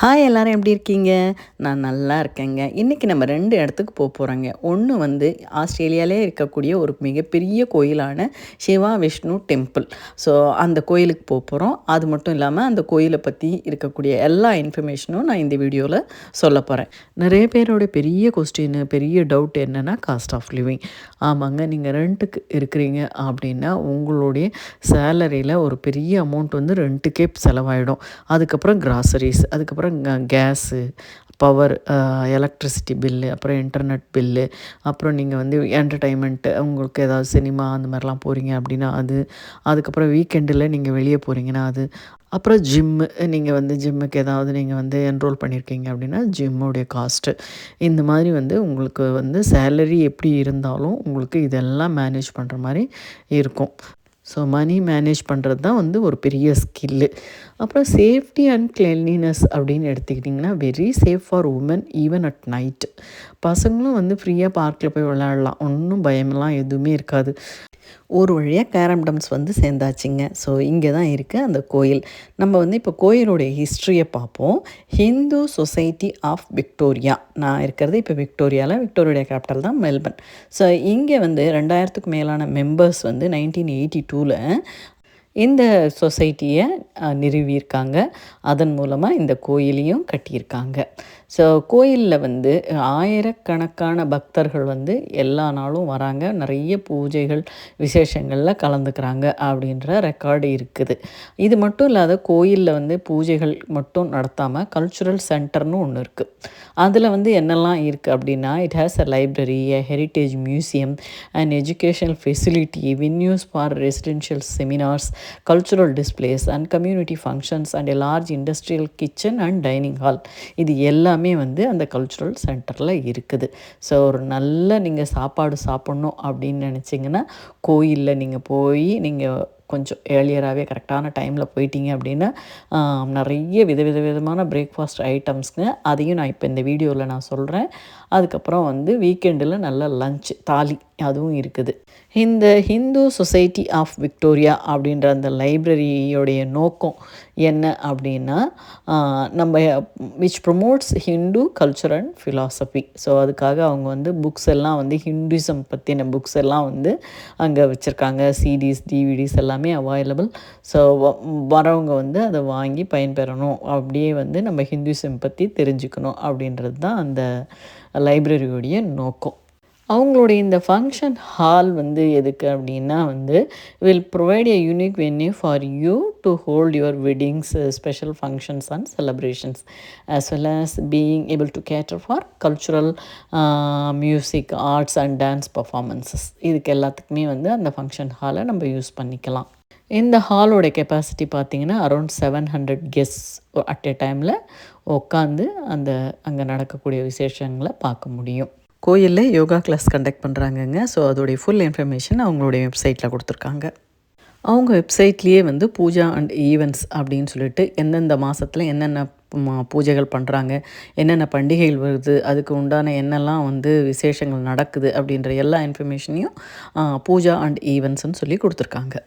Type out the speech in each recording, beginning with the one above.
Hi எல்லாரும் எப்படி இருக்கீங்க? நான் நல்லா இருக்கேங்க. இன்றைக்கி நம்ம 2 இடத்துக்கு போறோங்க. ஒன்று வந்து ஆஸ்திரேலியாவிலே இருக்கக்கூடிய ஒரு மிகப்பெரிய கோயிலான சிவா விஷ்ணு டெம்பிள். ஸோ அந்த கோயிலுக்கு போகிறோம். அது மட்டும் இல்லாமல் அந்த கோயிலை பற்றி இருக்கக்கூடிய எல்லா இன்ஃபர்மேஷனும் நான் இந்த வீடியோவில் சொல்ல போகிறேன். நிறைய பேரோட பெரிய கொஸ்டின், பெரிய டவுட் என்னென்னா காஸ்ட் ஆஃப் லிவிங். ஆமாங்க, நீங்கள் ரெண்ட்டுக்கு இருக்கிறீங்க அப்படின்னா உங்களுடைய சேலரியில் ஒரு பெரிய அமௌண்ட் வந்து ரெண்ட்டுக்கே செலவாயிடும். அதுக்கப்புறம் கிராசரிஸ், அதுக்கப்புறம் கேஸு, பவர், எலக்ட்ரிசிட்டி பில்லு, அப்புறம் இன்டர்நெட் பில்லு, அப்புறம் நீங்கள் வந்து என்டர்டெயின்மெண்ட்டு, உங்களுக்கு ஏதாவது சினிமா அந்த மாதிரிலாம் போகிறீங்க அப்படின்னா அது, அதுக்கப்புறம் வீக்கெண்டில் நீங்கள் வெளியே போகிறீங்கன்னா அது, அப்புறம் ஜிம்மு, நீங்கள் வந்து ஜிம்முக்கு ஏதாவது நீங்கள் வந்து என்ரோல் பண்ணியிருக்கீங்க அப்படின்னா ஜிம்முடைய காஸ்ட்டு. இந்த மாதிரி வந்து உங்களுக்கு வந்து சேலரி எப்படி இருந்தாலும் உங்களுக்கு இதெல்லாம் மேனேஜ் பண்ணுற மாதிரி இருக்கும். ஸோ மணி மேனேஜ் பண்ணுறது தான் வந்து ஒரு பெரிய ஸ்கில்லு. அப்புறம் சேஃப்டி அண்ட் கிளென்லினஸ் அப்படின்னு எடுத்துக்கிட்டிங்கன்னா very safe for women even at night. பசங்களும் வந்து ஃப்ரீயாக பார்க்கில் போய் விளையாடலாம், ஒன்றும் பயமெல்லாம் எதுவுமே இருக்காது. ஒரு வழியாக கேரம்டம்ஸ் வந்து சேர்ந்தாச்சுங்க. ஸோ இங்கே தான் இருக்குது அந்த கோயில். நம்ம வந்து இப்போ கோயிலுடைய ஹிஸ்ட்ரியை பார்ப்போம். ஹிந்து சொசைட்டி ஆஃப் விக்டோரியா, நான் இருக்கிறது இப்போ விக்டோரியாவில். விக்டோரியா கேபிட்டல் தான் மெல்பர்ன். ஸோ இங்கே வந்து 2000க்கு மேலான மெம்பர்ஸ் வந்து 1982ல் இந்த சொசைட்டியை நிறுவியிருக்காங்க. அதன் மூலமாக இந்த கோயிலையும் கட்டியிருக்காங்க. ஸோ கோயிலில் வந்து ஆயிரக்கணக்கான பக்தர்கள் வந்து எல்லா நாளும் வராங்க. நிறைய பூஜைகள் விசேஷங்களில் கலந்துக்கிறாங்க அப்படின்ற ரெக்கார்டு இருக்குது. இது மட்டும் இல்லாத கோயிலில் வந்து பூஜைகள் மட்டும் நடத்தாமல் கல்ச்சுரல் சென்டர்னு ஒன்று இருக்குது. அதில் வந்து என்னெல்லாம் இருக்குது அப்படின்னா, it has a library, a heritage museum, and educational facility, venues for residential seminars, cultural displays and community functions and a large industrial kitchen and dining hall. இது எல்லாமே வந்து அந்த கல்ச்சுரல் சென்டரில் இருக்குது. ஸோ ஒரு நல்ல நீங்கள் சாப்பாடு சாப்பிட்ணும் அப்படின்னு நினச்சிங்கன்னா கோயிலில் நீங்கள் போய் நீங்கள் கொஞ்சம் ஏர்லியராகவே கரெக்டான டைமில் போயிட்டீங்க அப்படின்னா நிறைய விதவிதமான பிரேக்ஃபாஸ்ட் ஐட்டம்ஸுங்க. அதையும் நான் இப்போ இந்த வீடியோவில் நான் சொல்கிறேன். அதுக்கப்புறம் வந்து வீக்கெண்டில் நல்ல லஞ்ச் தாலி அதுவும் இருக்குது. இந்த ஹிந்து சொசைட்டி ஆஃப் விக்டோரியா அப்படின்ற அந்த லைப்ரரியோடைய நோக்கம் என்ன அப்படின்னா, நம்ம which promotes Hindu culture and philosophy. So அதுக்காக அவங்க வந்து புக்ஸ் எல்லாம் வந்து ஹிந்துயிசம் பற்றின புக்ஸ் எல்லாம் வந்து அங்கே வச்சுருக்காங்க. சிடிஸ், டிவிடிஸ் எல்லாமே அவைலபிள். ஸோ வரவங்க வந்து அதை வாங்கி பயன்பெறணும், அப்படியே வந்து நம்ம ஹிந்துயிசம் பற்றி தெரிஞ்சுக்கணும் அப்படின்றது தான் அந்த லைப்ரரியோடைய நோக்கம். அவங்களுடைய இந்த ஃபங்க்ஷன் ஹால் வந்து எதுக்கு அப்படின்னா வந்து will provide a unique venue for you to hold your weddings, special functions and celebrations, as well as being able to cater for cultural, music, arts and dance performances. இதுக்கு எல்லாத்துக்குமே வந்து அந்த function ஹாலை நம்ம யூஸ் பண்ணிக்கலாம். இந்த ஹாலோட capacity பார்த்திங்கன்னா அரௌண்ட் 700 கெஸ்ட்ஸ் அட் எ டைமில் உட்காந்து அந்த அங்கே நடக்கக்கூடிய விசேஷங்களை பார்க்க முடியும். கோயிலில் யோகா கிளாஸ் கண்டக்ட் பண்ணுறாங்கங்க. ஸோ அதோடைய ஃபுல் இன்ஃபர்மேஷன் அவங்களுடைய வெப்சைட்டில் கொடுத்துருக்காங்க. அவங்க வெப்சைட்லேயே வந்து பூஜா அண்ட் ஈவெண்ட்ஸ் அப்படின்னு சொல்லிட்டு எந்தெந்த மாதத்தில் என்னென்ன பூஜைகள் பண்ணுறாங்க, என்னென்ன பண்டிகைகள் வருது, அதுக்கு உண்டான என்னெல்லாம் வந்து விசேஷங்கள் நடக்குது அப்படின்ற எல்லா இன்ஃபர்மேஷனையும் பூஜா அண்ட் ஈவெண்ட்ஸ்ன்னு சொல்லி கொடுத்துருக்காங்க.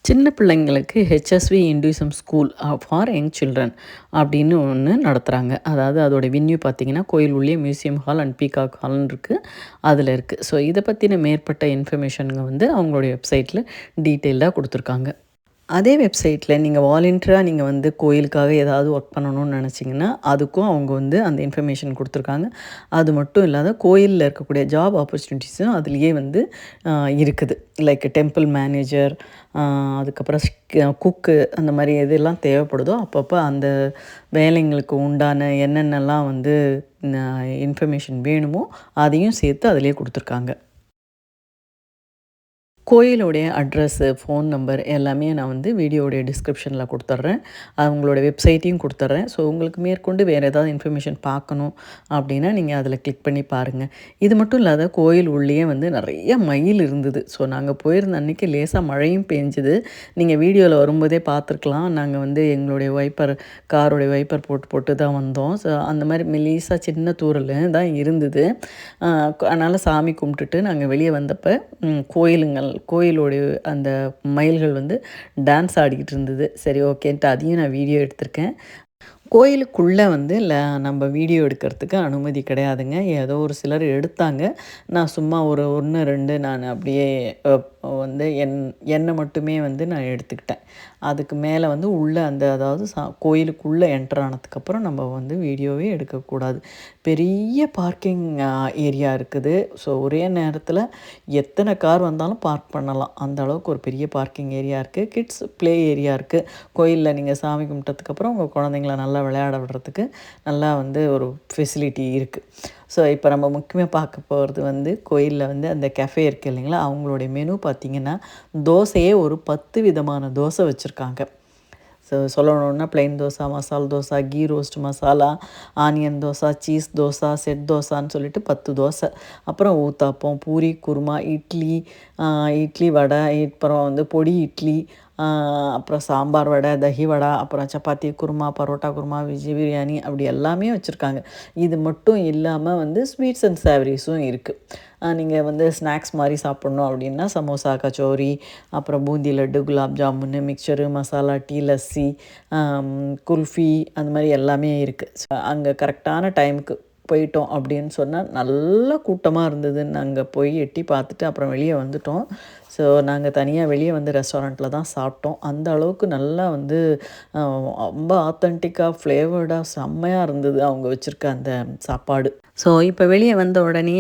சின்ன பிள்ளைங்களுக்கு HSV Hinduism school for young children அப்படின்னு ஒன்று நடத்துகிறாங்க. அதாவது அதோட வென்யூ பார்த்திங்கன்னா கோயில் உள்ளே மியூசியம் ஹால் அண்ட் பீகாக் ஹால்னு இருக்குது, அதில் இருக்குது. ஸோ இதை பற்றின மேற்பட்ட இன்ஃபர்மேஷனுங்க வந்து அவங்களுடைய வெப்சைட்டில் டீட்டெயில்டாக கொடுத்துருக்காங்க. அதே வெப்சைட்டில் நீங்கள் வாலண்டியராக நீங்கள் வந்து கோயிலுக்காக ஏதாவது ஒர்க் பண்ணணும்னு நினச்சிங்கன்னா அதுக்கும் அவங்க வந்து அந்த இன்ஃபர்மேஷன் கொடுத்துருக்காங்க. அது மட்டும் இல்லாத கோயிலில் இருக்கக்கூடிய ஜாப் ஆப்பர்ச்சுனிட்டிஸும் அதுலேயே வந்து இருக்குது. லைக் டெம்பிள் மேனேஜர், அதுக்கப்புறம் குக்கு, அந்த மாதிரி எதெல்லாம் தேவைப்படுதோ அப்பப்போ அந்த வேலைங்களுக்கு உண்டான என்னென்னலாம் வந்து இன்ஃபர்மேஷன் வேணுமோ அதையும் சேர்த்து அதிலே கொடுத்துருக்காங்க. கோயிலுடைய அட்ரஸ்ஸு, ஃபோன் நம்பர் எல்லாமே நான் வந்து வீடியோடைய டிஸ்கிரிப்ஷனில் கொடுத்துட்றேன். அவங்களோட வெப்சைட்டையும் கொடுத்துட்றேன். ஸோ உங்களுக்கு மேற்கொண்டு வேறு ஏதாவது இன்ஃபர்மேஷன் பார்க்கணும் அப்படின்னா நீங்கள் அதில் கிளிக் பண்ணி பாருங்கள். இது மட்டும் இல்லாத கோயில் உள்ளேயே வந்து நிறைய மயில் இருந்தது. ஸோ நாங்கள் போயிருந்த அன்றைக்கி லேசாக மழையும் பெஞ்சுது. நீங்கள் வீடியோவில் வரும்போதே பார்த்துருக்கலாம். நாங்கள் வந்து எங்களுடைய காரோடைய வைப்பர் போட்டு தான் வந்தோம். ஸோ அந்த மாதிரி மெலிசாக சின்ன தூரல் தான் இருந்தது. அதனால் சாமி கும்பிட்டுட்டு நாங்கள் வெளியே வந்தப்போ கோயிலோடைய அந்த மயில்கள் வந்து டான்ஸ் ஆடிக்கிட்டு இருந்தது. சரி ஓகேன்ட்டு அதையும் நான் வீடியோ எடுத்திருக்கேன். கோயிலுக்குள்ளே வந்து நம்ம வீடியோ எடுக்கிறதுக்கு அனுமதி கிடையாதுங்க. ஏதோ ஒரு சிலர் எடுத்தாங்க. நான் சும்மா ஒரு 1, 2 நான் அப்படியே வந்து என்னை மட்டுமே வந்து நான் எடுத்துக்கிட்டேன். அதுக்கு மேலே வந்து உள்ளே அதாவது கோயிலுக்குள்ளே என்டர் ஆனதுக்கப்புறம் நம்ம வந்து வீடியோவே எடுக்கக்கூடாது. பெரிய பார்க்கிங் ஏரியா இருக்குது. ஸோ ஒரே நேரத்தில் எத்தனை கார் வந்தாலும் பார்க் பண்ணலாம். அந்த அளவுக்கு ஒரு பெரிய பார்க்கிங் ஏரியா இருக்குது. கிட்ஸ் ப்ளே ஏரியா இருக்குது. கோயிலில் நீங்கள் சாமி கும்பிட்டதுக்கப்புறம் உங்கள் குழந்தைங்கள நல்லா விளையாட விடுறதுக்கு நல்லா வந்து ஒரு ஃபெசிலிட்டி இருக்குது. ஸோ இப்போ நம்ம முக்கியமாக பார்க்க போகிறது வந்து கோயிலில் வந்து அந்த கெஃபே இருக்குது இல்லைங்களா, அவங்களுடைய மெனு பார்த்திங்கன்னா தோசையே ஒரு 10 விதமான தோசை வச்சுருக்காங்க. ஸோ சொல்லணுன்னா plain dosa, masala dosa, ghee roast masala, onion dosa, cheese dosa, set தோசான்னு சொல்லிட்டு 10 தோசை. அப்புறம் ஊத்தாப்பம், பூரி, குருமா, இட்லி வடை, அப்புறம் வந்து பொடி இட்லி, அப்புறம் சாம்பார் வடை, தஹி வடை, அப்புறம் சப்பாத்தி குருமா, பரோட்டா குருமா, வெஜ் பிரியாணி அப்படி எல்லாமே வச்சுருக்காங்க. இது மட்டும் இல்லாமல் வந்து ஸ்வீட்ஸ் அண்ட் சேவரீஸும் இருக்குது. நீங்கள் வந்து ஸ்நாக்ஸ் மாதிரி சாப்பிட்ணும் அப்படின்னா சமோசா, கச்சோரி, அப்புறம் பூந்தி லட்டு, குலாப் ஜாமுன்னு, மிக்சரு, மசாலா டீ, லஸ்ஸி, குல்ஃபி அந்த மாதிரி எல்லாமே இருக்குது. அங்கே கரெக்டான டைமுக்கு போயிட்டோம் அப்படின்னு சொன்னால் நல்ல கூட்டமாக இருந்ததுன்னு நாங்கள் போய் எட்டி பார்த்துட்டு அப்புறம் வெளியே வந்துட்டோம். ஸோ நாங்கள் தனியாக வெளியே வந்து ரெஸ்டாரண்ட்டில் தான் சாப்பிட்டோம். அந்த அளவுக்கு நல்லா வந்து ரொம்ப ஆத்தென்டிக்காக ஃப்ளேவர்டாக செம்மையாக இருந்தது அவங்க வச்சுருக்க அந்த சாப்பாடு. ஸோ இப்போ வெளியே வந்த உடனே